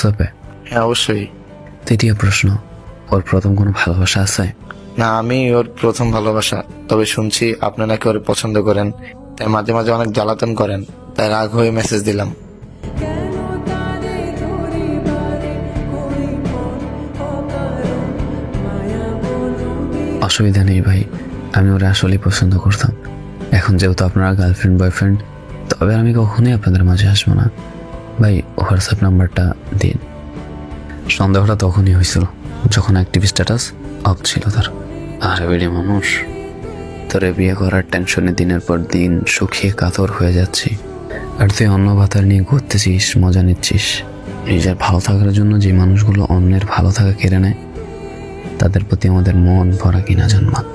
হোয়াটসঅ্যাপে? হ্যাঁ অবশ্যই। তৃতীয় প্রশ্ন, ওর প্রথম কোনো ভালোবাসা আছে? না, আমি ওর প্রথম ভালোবাসা। তবে শুনছি আপনি নাকি ওর পছন্দ করেন, তাই মাঝে মাঝে অনেক জ্বালাতন করেন, তাই রাগ হয়ে মেসেজ দিলাম। অসুবিধা নেই ভাই, আমি ওরা আসলেই পছন্দ করতাম। এখন যেহেতু আপনারা গার্লফ্রেন্ড বয়ফ্রেন্ড, তবে আমি কখনোই আপনাদের মাঝে আসবো না। ভাই হোয়াটসঅ্যাপ নাম্বারটা দিন। সন্দেহটা তখনই হয়েছিল যখন অ্যাক্টিভ স্ট্যাটাস অফ ছিল তার। আরে বেড়ে মানুষ, তোরে বিয়ে করার টেনশনে দিনের পর দিন শুকিয়ে কাতর হয়ে যাচ্ছি, আর তুই অন্য ভাতার নিয়ে ঘুরতেছিস, মজা নিচ্ছিস। নিজের ভালো থাকার জন্য যে মানুষগুলো অন্যের ভালো থাকা কেড়ে নেয়, তাদের প্রতি আমাদের মন ভরা কিনা জন্মাক।